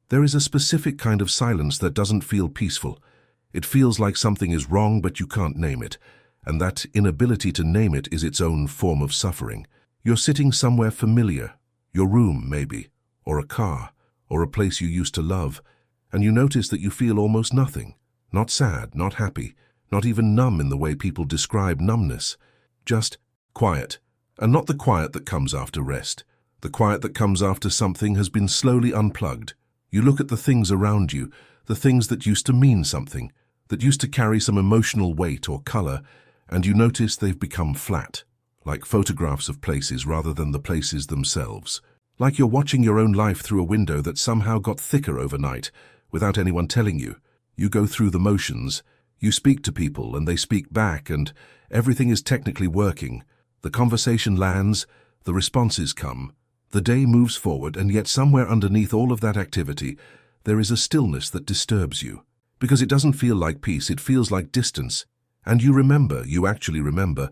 There is a specific kind of silence that doesn't feel peaceful. It feels like something is wrong, but you can't name it. And that inability to name it is its own form of suffering. You're sitting somewhere familiar, your room maybe, or a car, or a place you used to love, and you notice that you feel almost nothing. Not sad, not happy, not even numb in the way people describe numbness. Just quiet. And not the quiet that comes after rest. The quiet that comes after something has been slowly unplugged. You look at the things around you, the things that used to mean something, that used to carry some emotional weight or color, and you notice they've become flat, like photographs of places rather than the places themselves. Like you're watching your own life through a window that somehow got thicker overnight, without anyone telling you. You go through the motions, you speak to people and they speak back, and everything is technically working. The conversation lands, the responses come. The day moves forward, and yet somewhere underneath all of that activity, there is a stillness that disturbs you. Because it doesn't feel like peace, it feels like distance. And you actually remember,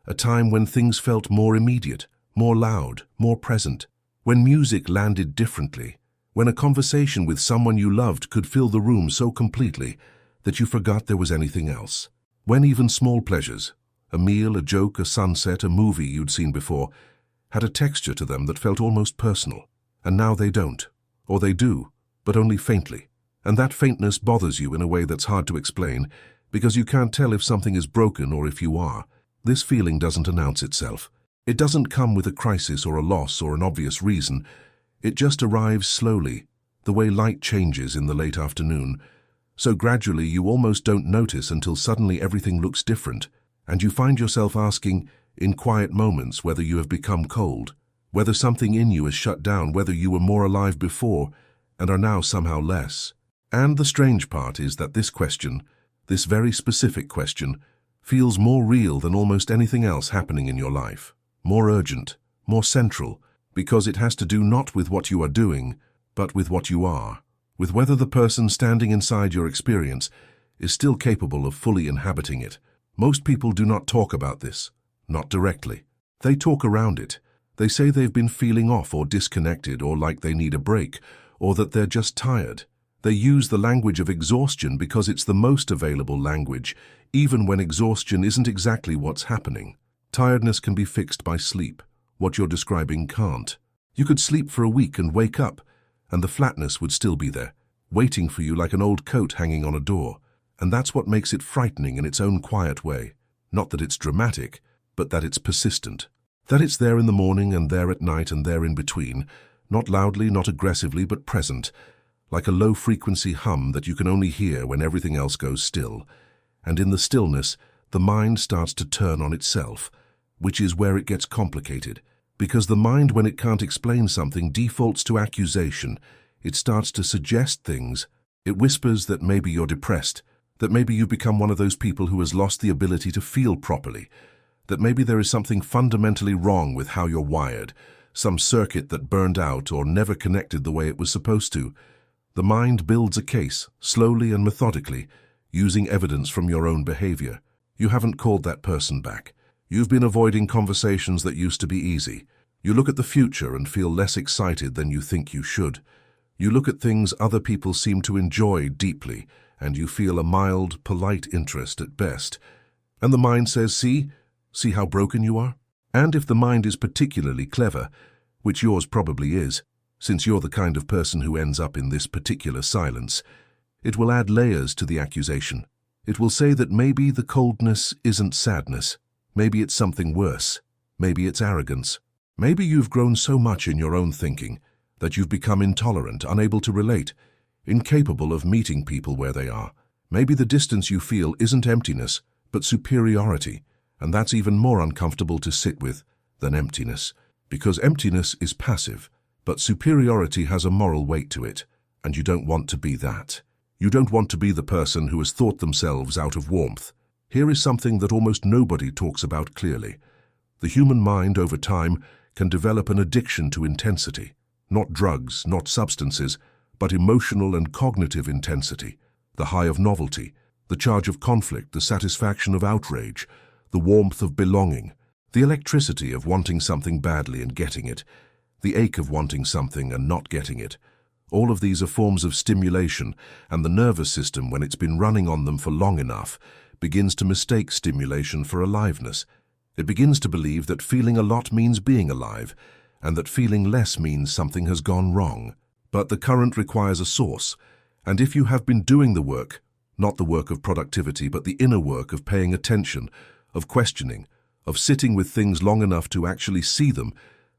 a time when things felt more immediate, more loud, more present. When music landed differently. When a conversation with someone you loved could fill the room so completely that you forgot there was anything else. When even small pleasures, a meal, a joke, a sunset, a movie you'd seen before, had a texture to them that felt almost personal. And now they don't. Or they do, but only faintly. And that faintness bothers you in a way that's hard to explain, because you can't tell if something is broken or if you are. This feeling doesn't announce itself. It doesn't come with a crisis or a loss or an obvious reason. It just arrives slowly, the way light changes in the late afternoon. So gradually you almost don't notice until suddenly everything looks different, and you find yourself asking, in quiet moments, whether you have become cold, whether something in you is shut down, whether you were more alive before and are now somehow less. And the strange part is that this question, this very specific question, feels more real than almost anything else happening in your life, more urgent, more central, because it has to do not with what you are doing, but with what you are, with whether the person standing inside your experience is still capable of fully inhabiting it. Most people do not talk about this. Not directly. They talk around it. They say they've been feeling off or disconnected or like they need a break or that they're just tired. They use the language of exhaustion because it's the most available language, even when exhaustion isn't exactly what's happening. Tiredness can be fixed by sleep. What you're describing can't. You could sleep for a week and wake up, and the flatness would still be there, waiting for you like an old coat hanging on a door. And that's what makes it frightening in its own quiet way. Not that it's dramatic, but that it's persistent. That it's there in the morning and there at night and there in between, not loudly, not aggressively, but present, like a low-frequency hum that you can only hear when everything else goes still. And in the stillness, the mind starts to turn on itself, which is where it gets complicated. Because the mind, when it can't explain something, defaults to accusation. It starts to suggest things. It whispers that maybe you're depressed, that maybe you've become one of those people who has lost the ability to feel properly, that maybe there is something fundamentally wrong with how you're wired, some circuit that burned out or never connected the way it was supposed to. The mind builds a case, slowly and methodically, using evidence from your own behavior. You haven't called that person back. You've been avoiding conversations that used to be easy. You look at the future and feel less excited than you think you should. You look at things other people seem to enjoy deeply, and you feel a mild, polite interest at best. And the mind says, see how broken you are? And if the mind is particularly clever, which yours probably is, since you're the kind of person who ends up in this particular silence, it will add layers to the accusation. It will say that maybe the coldness isn't sadness. Maybe it's something worse. Maybe it's arrogance. Maybe you've grown so much in your own thinking that you've become intolerant, unable to relate, incapable of meeting people where they are. Maybe the distance you feel isn't emptiness, but superiority, and that's even more uncomfortable to sit with than emptiness, because emptiness is passive, but superiority has a moral weight to it, and you don't want to be that. You don't want to be the person who has thought themselves out of warmth. Here is something that almost nobody talks about clearly. The human mind, over time, can develop an addiction to intensity. Not drugs, not substances, but emotional and cognitive intensity. The high of novelty, the charge of conflict, the satisfaction of outrage, the warmth of belonging, the electricity of wanting something badly and getting it, the ache of wanting something and not getting it. All of these are forms of stimulation, and the nervous system, when it's been running on them for long enough, begins to mistake stimulation for aliveness. It begins to believe that feeling a lot means being alive, and that feeling less means something has gone wrong. But the current requires a source, and if you have been doing the work, not the work of productivity, but the inner work of paying attention, of questioning, of sitting with things long enough to actually see them,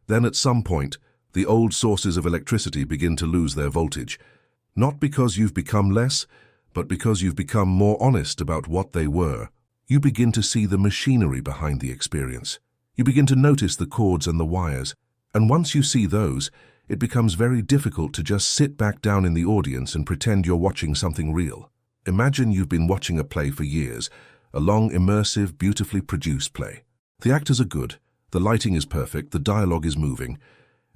then at some point, the old sources of electricity begin to lose their voltage. Not because you've become less, but because you've become more honest about what they were. You begin to see the machinery behind the experience. You begin to notice the cords and the wires. And once you see those, it becomes very difficult to just sit back down in the audience and pretend you're watching something real. Imagine you've been watching a play for years, a long, immersive, beautifully produced play. The actors are good, the lighting is perfect, the dialogue is moving,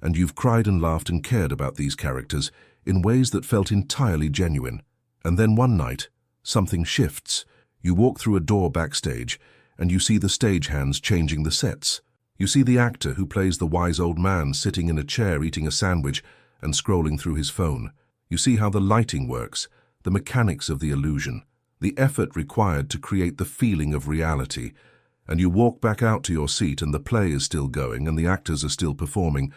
and you've cried and laughed and cared about these characters in ways that felt entirely genuine. And then one night, something shifts. You walk through a door backstage, and you see the stagehands changing the sets. You see the actor who plays the wise old man sitting in a chair eating a sandwich and scrolling through his phone. You see how the lighting works, the mechanics of the illusion, the effort required to create the feeling of reality. And you walk back out to your seat and the play is still going and the actors are still performing,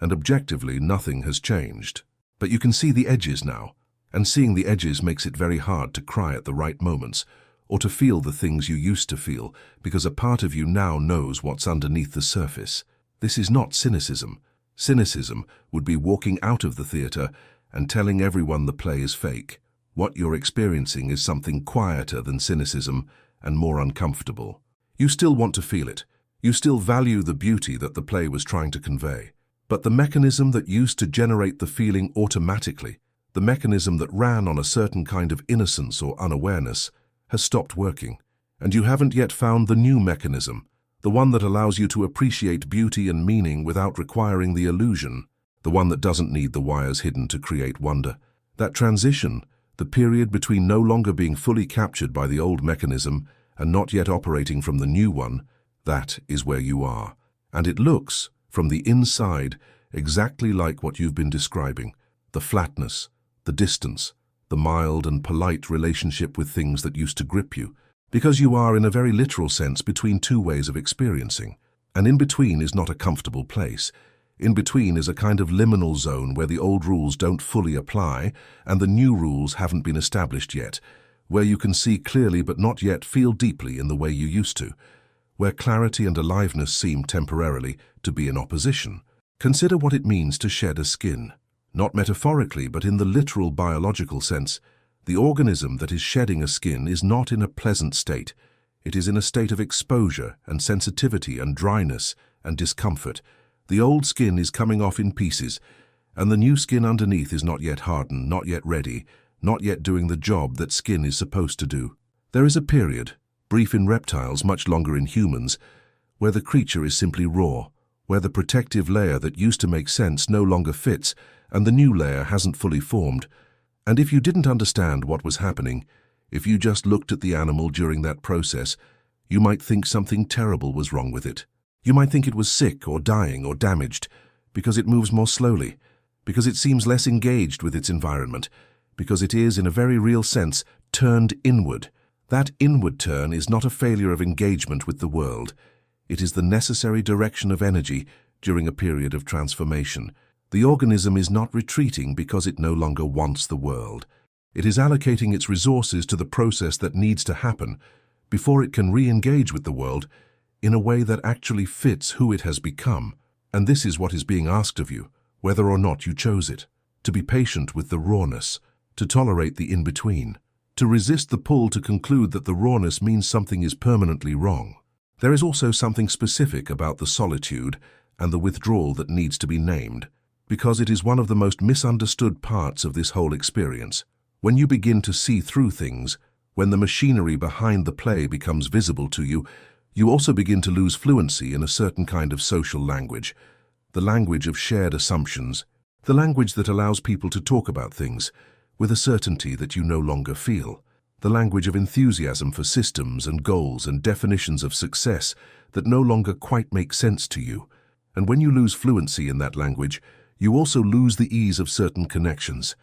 and objectively nothing has changed. But you can see the edges now, and seeing the edges makes it very hard to cry at the right moments, or to feel the things you used to feel, because a part of you now knows what's underneath the surface. This is not cynicism. Cynicism would be walking out of the theater and telling everyone the play is fake. What you're experiencing is something quieter than cynicism and more uncomfortable. You still want to feel it. You still value the beauty that the play was trying to convey. But the mechanism that used to generate the feeling automatically, the mechanism that ran on a certain kind of innocence or unawareness, has stopped working, and you haven't yet found the new mechanism, the one that allows you to appreciate beauty and meaning without requiring the illusion, the one that doesn't need the wires hidden to create wonder. That transition, the period between no longer being fully captured by the old mechanism and not yet operating from the new one, that is where you are. And it looks, from the inside, exactly like what you've been describing, the flatness, the distance, the mild and polite relationship with things that used to grip you, because you are, in a very literal sense, between two ways of experiencing. And in between is not a comfortable place. In between is a kind of liminal zone where the old rules don't fully apply and the new rules haven't been established yet, where you can see clearly but not yet feel deeply in the way you used to, where clarity and aliveness seem temporarily to be in opposition. Consider what it means to shed a skin. Not metaphorically, but in the literal biological sense. The organism that is shedding a skin is not in a pleasant state. It is in a state of exposure and sensitivity and dryness and discomfort. The old skin is coming off in pieces, and the new skin underneath is not yet hardened, not yet ready, not yet doing the job that skin is supposed to do. There is a period, brief in reptiles, much longer in humans, where the creature is simply raw, where the protective layer that used to make sense no longer fits, and the new layer hasn't fully formed. And if you didn't understand what was happening, if you just looked at the animal during that process, you might think something terrible was wrong with it. You might think it was sick or dying or damaged, because it moves more slowly, because it seems less engaged with its environment, because it is, in a very real sense, turned inward. That inward turn is not a failure of engagement with the world. It is the necessary direction of energy during a period of transformation. The organism is not retreating because it no longer wants the world. It is allocating its resources to the process that needs to happen before it can re-engage with the world in a way that actually fits who it has become. And this is what is being asked of you, whether or not you chose it. To be patient with the rawness, to tolerate the in-between, to resist the pull to conclude that the rawness means something is permanently wrong. There is also something specific about the solitude and the withdrawal that needs to be named, because it is one of the most misunderstood parts of this whole experience. When you begin to see through things, when the machinery behind the play becomes visible to you, you also begin to lose fluency in a certain kind of social language, the language of shared assumptions, the language that allows people to talk about things with a certainty that you no longer feel, the language of enthusiasm for systems and goals and definitions of success that no longer quite make sense to you. And when you lose fluency in that language, You also lose the ease of certain connections,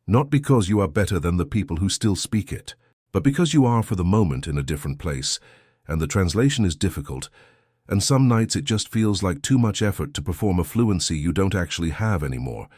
not because you are better than the people who still speak it, but because you are for the moment in a different place, and the translation is difficult, and some nights it just feels like too much effort to perform a fluency you don't actually have anymore.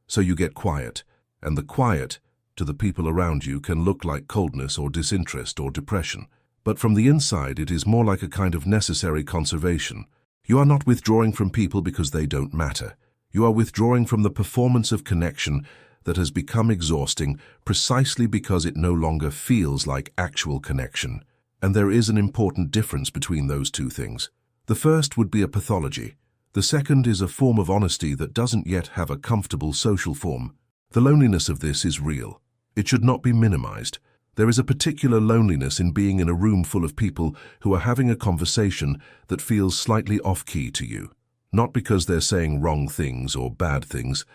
So you get quiet, and the quiet, to the people around you, can look like coldness or disinterest or depression. But from the inside it is more like a kind of necessary conservation. You are not withdrawing from people because they don't matter. You are withdrawing from the performance of connection that has become exhausting precisely because it no longer feels like actual connection. And there is an important difference between those two things. The first would be a pathology. The second is a form of honesty that doesn't yet have a comfortable social form. The loneliness of this is real. It should not be minimized. There is a particular loneliness in being in a room full of people who are having a conversation that feels slightly off-key to you. Not because they're saying wrong things or bad things,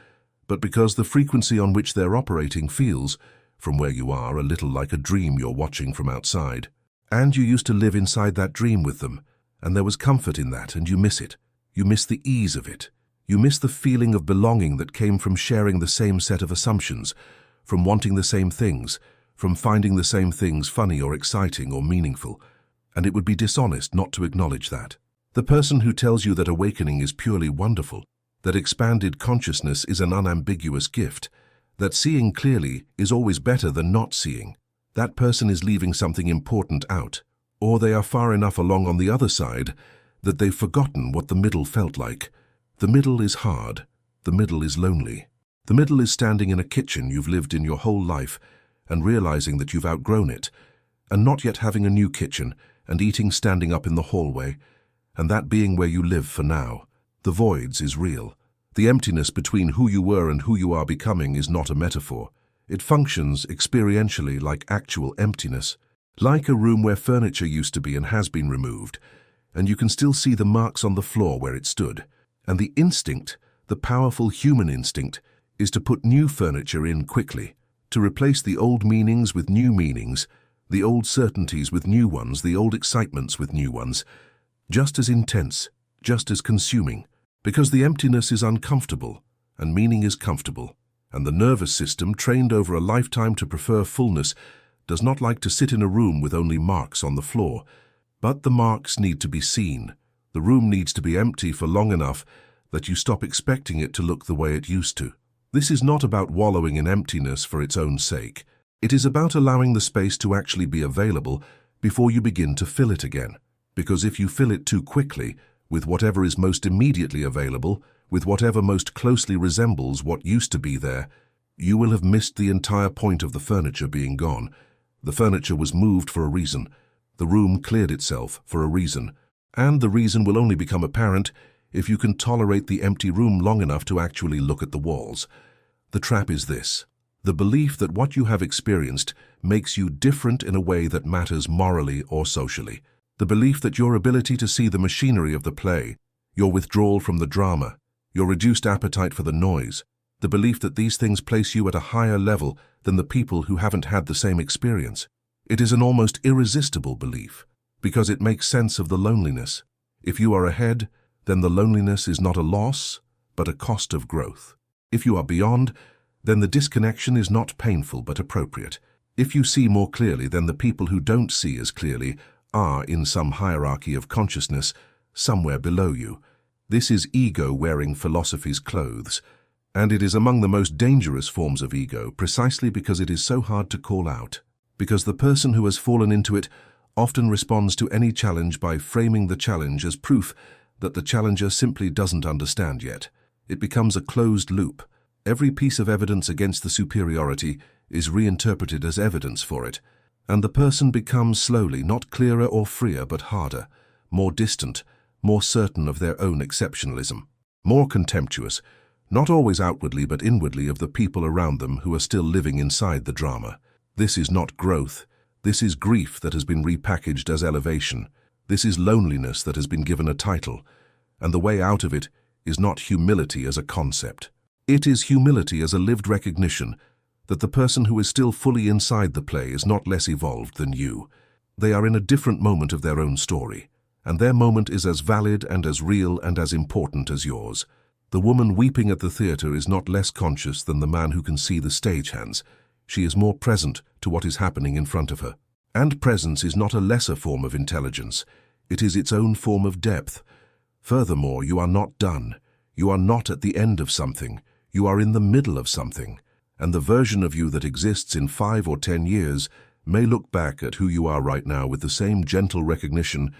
but because the frequency on which they're operating feels, from where you are, a little like a dream you're watching from outside. And you used to live inside that dream with them, and there was comfort in that, and you miss it. You miss the ease of it. You miss the feeling of belonging that came from sharing the same set of assumptions, from wanting the same things, from finding the same things funny or exciting or meaningful. And it would be dishonest not to acknowledge that. The person who tells you that awakening is purely wonderful, that expanded consciousness is an unambiguous gift, that seeing clearly is always better than not seeing, that person is leaving something important out, or they are far enough along on the other side that they've forgotten what the middle felt like. The middle is hard. The middle is lonely. The middle is standing in a kitchen you've lived in your whole life and realizing that you've outgrown it, and not yet having a new kitchen and eating standing up in the hallway, and that being where you live for now. The voids is real. The emptiness between who you were and who you are becoming is not a metaphor. It functions experientially like actual emptiness, like a room where furniture used to be and has been removed, and you can still see the marks on the floor where it stood. And the instinct, the powerful human instinct, is to put new furniture in quickly, to replace the old meanings with new meanings, the old certainties with new ones, the old excitements with new ones, just as intense, just as consuming, because the emptiness is uncomfortable and meaning is comfortable, and the nervous system, trained over a lifetime to prefer fullness, does not like to sit in a room with only marks on the floor. But the marks need to be seen. The room needs to be empty for long enough that you stop expecting it to look the way it used to. This is not about wallowing in emptiness for its own sake. It is about allowing the space to actually be available before you begin to fill it again. Because if you fill it too quickly, with whatever is most immediately available, with whatever most closely resembles what used to be there, you will have missed the entire point of the furniture being gone. The furniture was moved for a reason. The room cleared itself for a reason. And the reason will only become apparent if you can tolerate the empty room long enough to actually look at the walls. The trap is this: the belief that what you have experienced makes you different in a way that matters morally or socially. The belief that your ability to see the machinery of the play, your withdrawal from the drama, your reduced appetite for the noise, the belief that these things place you at a higher level than the people who haven't had the same experience. It is an almost irresistible belief, because it makes sense of the loneliness. If you are ahead, then the loneliness is not a loss, but a cost of growth. If you are beyond, then the disconnection is not painful but appropriate. If you see more clearly, then the people who don't see as clearly are in some hierarchy of consciousness somewhere below you. This is ego wearing philosophy's clothes, and it is among the most dangerous forms of ego precisely because it is so hard to call out. Because the person who has fallen into it often responds to any challenge by framing the challenge as proof that the challenger simply doesn't understand yet. It becomes a closed loop. Every piece of evidence against the superiority is reinterpreted as evidence for it, and the person becomes slowly not clearer or freer but harder, more distant, more certain of their own exceptionalism, more contemptuous, not always outwardly but inwardly, of the people around them who are still living inside the drama. This is not growth. This is grief that has been repackaged as elevation. This is loneliness that has been given a title, and the way out of it is not humility as a concept. It is humility as a lived recognition that the person who is still fully inside the play is not less evolved than you. They are in a different moment of their own story, and their moment is as valid and as real and as important as yours. The woman weeping at the theater is not less conscious than the man who can see the stagehands. She is more present to what is happening in front of her. And presence is not a lesser form of intelligence. It is its own form of depth. Furthermore, you are not done. You are not at the end of something. You are in the middle of something. And the version of you that exists in 5 or 10 years may look back at who you are right now with the same gentle recognition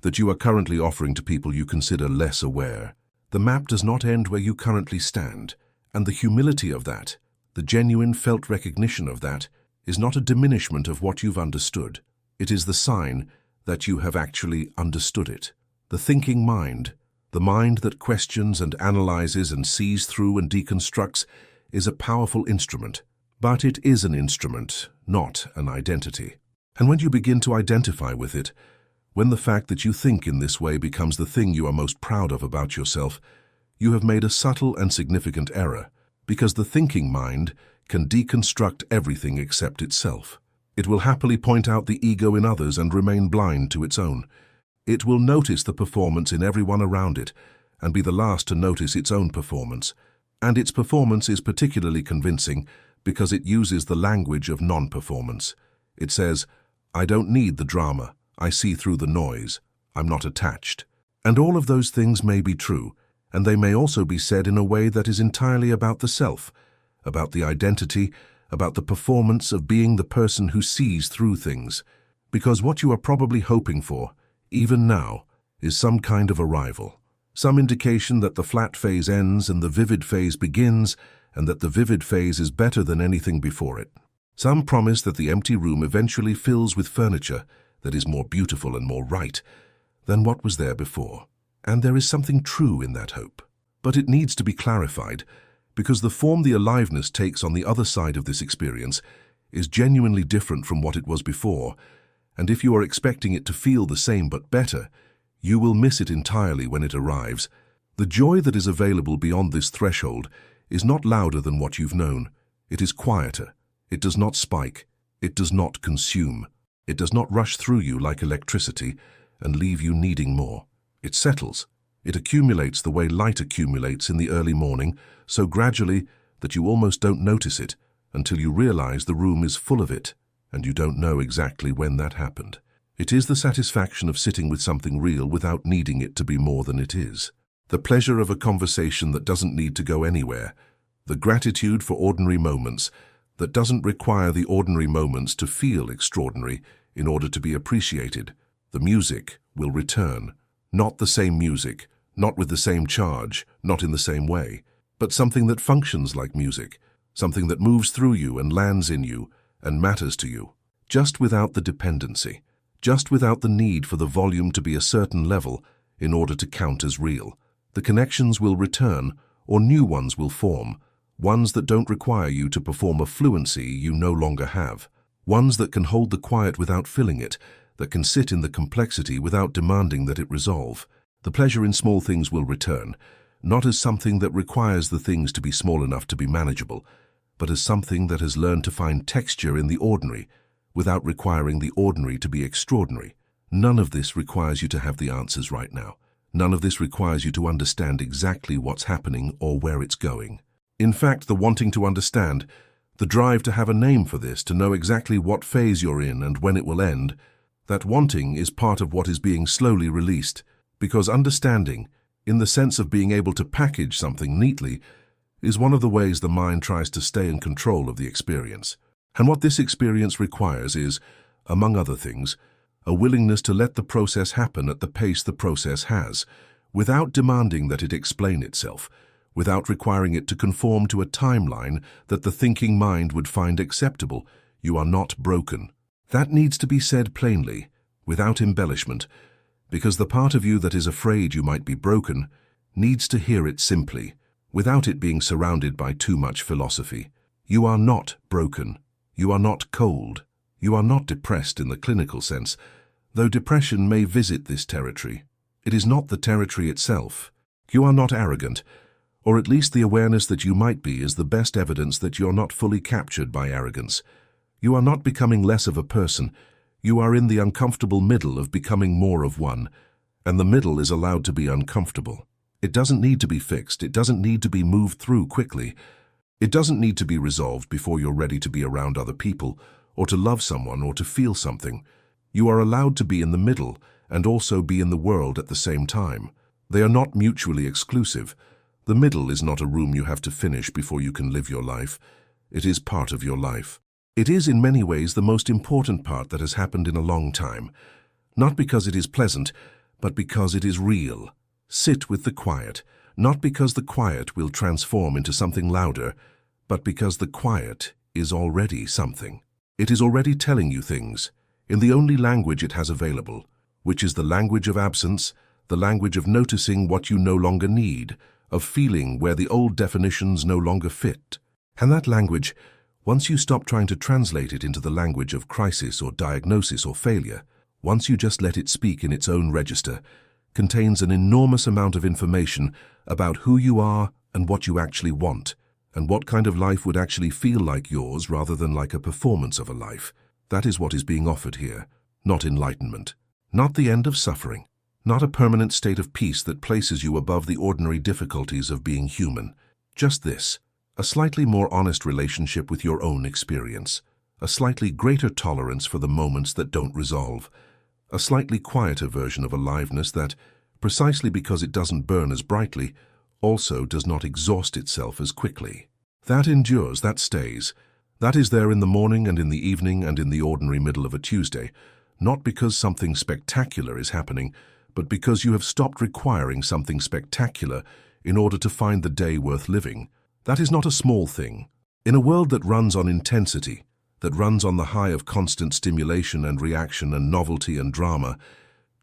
that you are currently offering to people you consider less aware. The map does not end where you currently stand, and the humility of that, the genuine felt recognition of that, is not a diminishment of what you've understood. It is the sign that you have actually understood it. The thinking mind, the mind that questions and analyzes and sees through and deconstructs, is a powerful instrument. But it is an instrument, not an identity. And when you begin to identify with it, when the fact that you think in this way becomes the thing you are most proud of about yourself, you have made a subtle and significant error, because the thinking mind can deconstruct everything except itself. It will happily point out the ego in others and remain blind to its own. It will notice the performance in everyone around it and be the last to notice its own performance. And its performance is particularly convincing because it uses the language of non-performance. It says, "I don't need the drama. I see through the noise. I'm not attached." And all of those things may be true, and they may also be said in a way that is entirely about the self, about the identity, about the performance of being the person who sees through things. Because what you are probably hoping for, even now, is some kind of arrival, some indication that the flat phase ends and the vivid phase begins, and that the vivid phase is better than anything before it. Some promise that the empty room eventually fills with furniture that is more beautiful and more right than what was there before. And there is something true in that hope. But it needs to be clarified, because the form the aliveness takes on the other side of this experience is genuinely different from what it was before, and if you are expecting it to feel the same but better, you will miss it entirely when it arrives. The joy that is available beyond this threshold is not louder than what you've known. It is quieter. It does not spike. It does not consume. It does not rush through you like electricity and leave you needing more. It settles. It accumulates the way light accumulates in the early morning, so gradually that you almost don't notice it until you realize the room is full of it, and you don't know exactly when that happened. It is the satisfaction of sitting with something real without needing it to be more than it is. The pleasure of a conversation that doesn't need to go anywhere. The gratitude for ordinary moments that doesn't require the ordinary moments to feel extraordinary in order to be appreciated. The music will return. Not the same music, not with the same charge, not in the same way, but something that functions like music, something that moves through you and lands in you and matters to you, just without the dependency, just without the need for the volume to be a certain level in order to count as real. The connections will return, or new ones will form, ones that don't require you to perform a fluency you no longer have, ones that can hold the quiet without filling it, that can sit in the complexity without demanding that it resolve. The pleasure in small things will return, not as something that requires the things to be small enough to be manageable, but as something that has learned to find texture in the ordinary, without requiring the ordinary to be extraordinary. None of this requires you to have the answers right now. None of this requires you to understand exactly what's happening or where it's going. In fact, the wanting to understand, the drive to have a name for this, to know exactly what phase you're in and when it will end, that wanting is part of what is being slowly released, because understanding, in the sense of being able to package something neatly, is one of the ways the mind tries to stay in control of the experience. And what this experience requires is, among other things, a willingness to let the process happen at the pace the process has, without demanding that it explain itself, without requiring it to conform to a timeline that the thinking mind would find acceptable. You are not broken. That needs to be said plainly, without embellishment, because the part of you that is afraid you might be broken needs to hear it simply, without it being surrounded by too much philosophy. You are not broken. You are not cold. You are not depressed in the clinical sense, though depression may visit this territory. It is not the territory itself. You are not arrogant, or at least the awareness that you might be is the best evidence that you're not fully captured by arrogance. You are not becoming less of a person. You are in the uncomfortable middle of becoming more of one, and the middle is allowed to be uncomfortable. It doesn't need to be fixed. It doesn't need to be moved through quickly. It doesn't need to be resolved before you're ready to be around other people, or to love someone, or to feel something. You are allowed to be in the middle and also be in the world at the same time. They are not mutually exclusive. The middle is not a room you have to finish before you can live your life. It is part of your life. It is in many ways the most important part that has happened in a long time. Not because it is pleasant, but because it is real. Sit with the quiet, not because the quiet will transform into something louder, but because the quiet is already something. It is already telling you things, in the only language it has available, which is the language of absence, the language of noticing what you no longer need, of feeling where the old definitions no longer fit. And that language, once you stop trying to translate it into the language of crisis or diagnosis or failure, once you just let it speak in its own register, contains an enormous amount of information about who you are and what you actually want, and what kind of life would actually feel like yours rather than like a performance of a life. That is what is being offered here, not enlightenment, not the end of suffering, not a permanent state of peace that places you above the ordinary difficulties of being human. Just this, a slightly more honest relationship with your own experience, a slightly greater tolerance for the moments that don't resolve, a slightly quieter version of aliveness that, precisely because it doesn't burn as brightly, also does not exhaust itself as quickly. That endures, that stays. That is there in the morning and in the evening and in the ordinary middle of a Tuesday, not because something spectacular is happening, but because you have stopped requiring something spectacular in order to find the day worth living. That is not a small thing. In a world that runs on intensity, that runs on the high of constant stimulation and reaction and novelty and drama,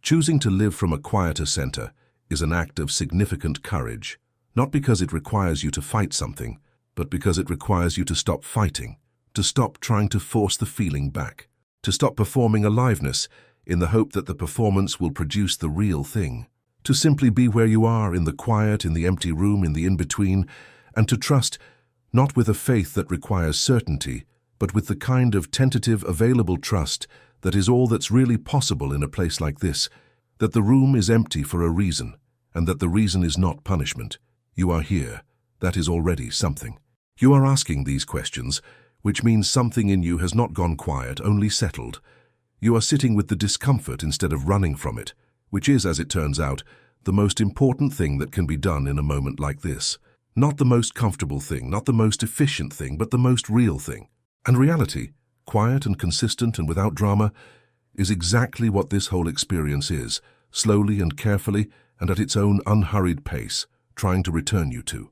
choosing to live from a quieter center is an act of significant courage, not because it requires you to fight something, but because it requires you to stop fighting, to stop trying to force the feeling back, to stop performing aliveness in the hope that the performance will produce the real thing, to simply be where you are in the quiet, in the empty room, in the in-between, and to trust, not with a faith that requires certainty, but with the kind of tentative, available trust that is all that's really possible in a place like this, that the room is empty for a reason, and that the reason is not punishment. You are here. That is already something. You are asking these questions, which means something in you has not gone quiet, only settled. You are sitting with the discomfort instead of running from it, which is, as it turns out, the most important thing that can be done in a moment like this. Not the most comfortable thing, not the most efficient thing, but the most real thing. And reality, quiet and consistent and without drama, is exactly what this whole experience is, slowly and carefully and at its own unhurried pace, trying to return you to.